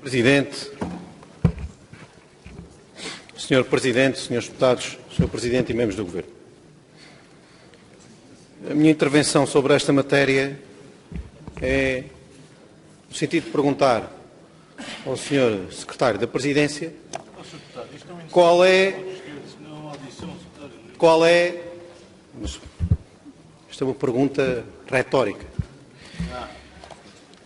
Presidente, Sr. Presidente, Srs. Deputados, Sr. Presidente e membros do Governo. A minha intervenção sobre esta matéria é no sentido de perguntar ao Sr. Secretário da Presidência qual é esta é uma pergunta retórica.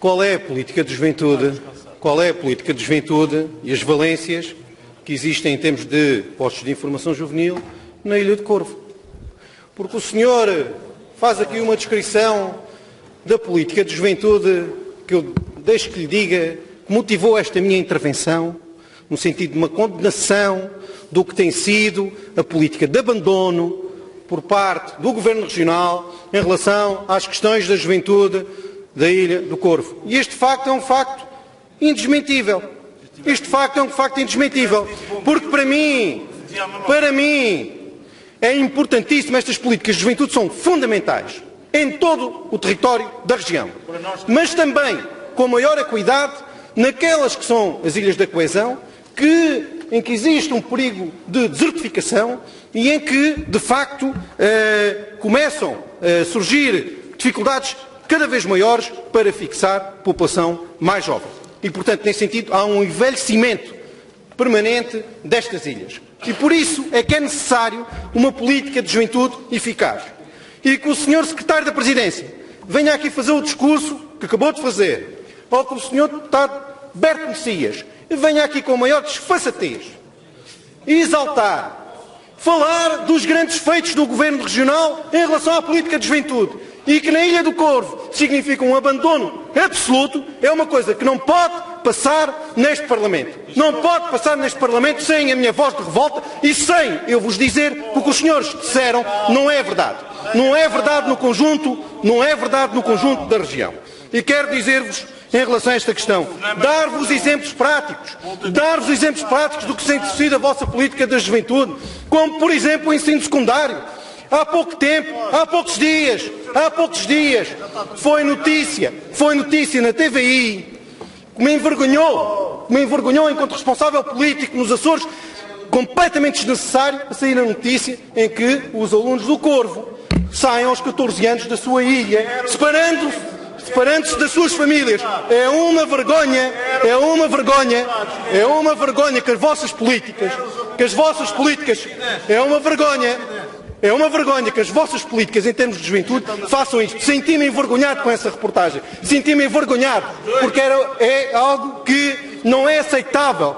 Qual é a política de juventude? Qual é a política de juventude e as valências que existem em termos de postos de informação juvenil na Ilha do Corvo? Porque o senhor faz aqui uma descrição da política de juventude que eu deixo que lhe diga que motivou esta minha intervenção no sentido de uma condenação do que tem sido a política de abandono por parte do Governo Regional em relação às questões da juventude da Ilha do Corvo. E este facto é um facto indesmentível. Este facto é um facto indesmentível. Porque para mim, é importantíssimo, estas políticas de juventude são fundamentais em todo o território da região. Mas também, com maior acuidade, naquelas que são as Ilhas da Coesão, em que existe um perigo de desertificação e em que, de facto, começam a surgir dificuldades cada vez maiores para fixar população mais jovem. E, portanto, nesse sentido, há um envelhecimento permanente destas ilhas. E por isso é que é necessário uma política de juventude eficaz. E que o Sr. Secretário da Presidência venha aqui fazer o discurso que acabou de fazer, ou que o Sr. Deputado Berto Messias venha aqui com a maior desfaçatez e exaltar, falar dos grandes feitos do Governo Regional em relação à política de juventude e que na Ilha do Corvo significa um abandono absoluto, é uma coisa que não pode passar neste Parlamento. Não pode passar neste Parlamento sem a minha voz de revolta e sem eu vos dizer que o que os senhores disseram não é verdade. Não é verdade no conjunto, não é verdade no conjunto da região. E quero dizer-vos, em relação a esta questão, dar-vos exemplos práticos do que tem sido a vossa política da juventude, como, por exemplo, o ensino secundário. Há pouco tempo, há poucos dias, foi notícia na TVI, que me envergonhou enquanto responsável político nos Açores, completamente desnecessário, a sair a notícia em que os alunos do Corvo saem aos 14 anos da sua ilha, separando-se das suas famílias. É uma vergonha que as vossas políticas, em termos de juventude, façam isto. Senti-me envergonhado com essa reportagem. Senti-me envergonhado, porque é algo que não é aceitável.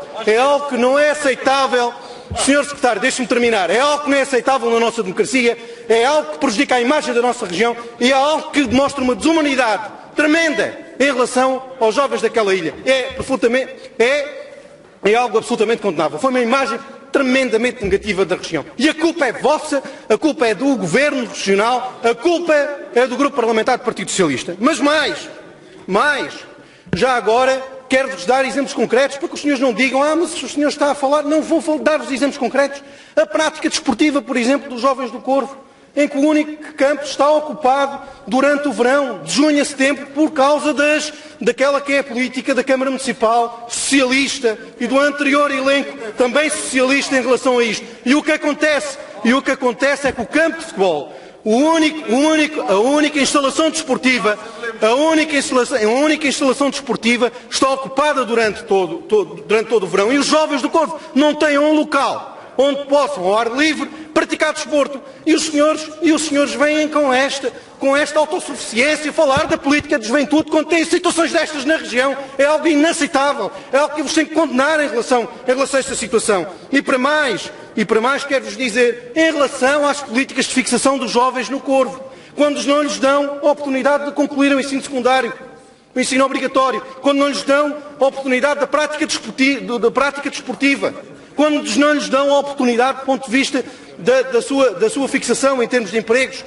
Senhor Secretário, deixe-me terminar. É algo que não é aceitável na nossa democracia, é algo que prejudica a imagem da nossa região e é algo que demonstra uma desumanidade tremenda em relação aos jovens daquela ilha. É algo absolutamente condenável. Foi uma imagem tremendamente negativa da região. E a culpa é vossa, a culpa é do Governo Regional, a culpa é do Grupo Parlamentar do Partido Socialista. Mas mais, já agora quero-vos dar exemplos concretos para que os senhores não digam mas o senhor está a falar, não vou dar-vos exemplos concretos. A prática desportiva, por exemplo, dos jovens do Corvo, em que o único campo está ocupado durante o verão, de junho a setembro, por causa daquela que é a política da Câmara Municipal socialista e do anterior elenco também socialista em relação a isto. E o que acontece é que o campo de futebol, a única instalação desportiva está ocupada durante todo o verão e os jovens do Corvo não têm um local onde possam, ao ar livre, praticar desporto. E os senhores vêm com esta autossuficiência falar da política de juventude quando têm situações destas na região. É algo inaceitável. É algo que vos tem que condenar em relação a esta situação. E para mais quero-vos dizer, em relação às políticas de fixação dos jovens no Corvo, quando não lhes dão a oportunidade de concluir o ensino secundário, o ensino obrigatório, quando não lhes dão a oportunidade da prática desportiva, quando não lhes dão a oportunidade do ponto de vista da sua fixação em termos de empregos,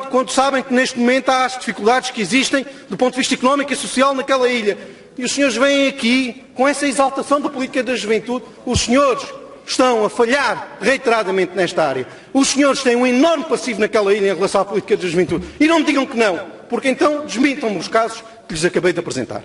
quando sabem que neste momento há as dificuldades que existem do ponto de vista económico e social naquela ilha. E os senhores vêm aqui com essa exaltação da política da juventude. Os senhores estão a falhar reiteradamente nesta área. Os senhores têm um enorme passivo naquela ilha em relação à política da juventude. E não me digam que não, porque então desmintam-me os casos que lhes acabei de apresentar.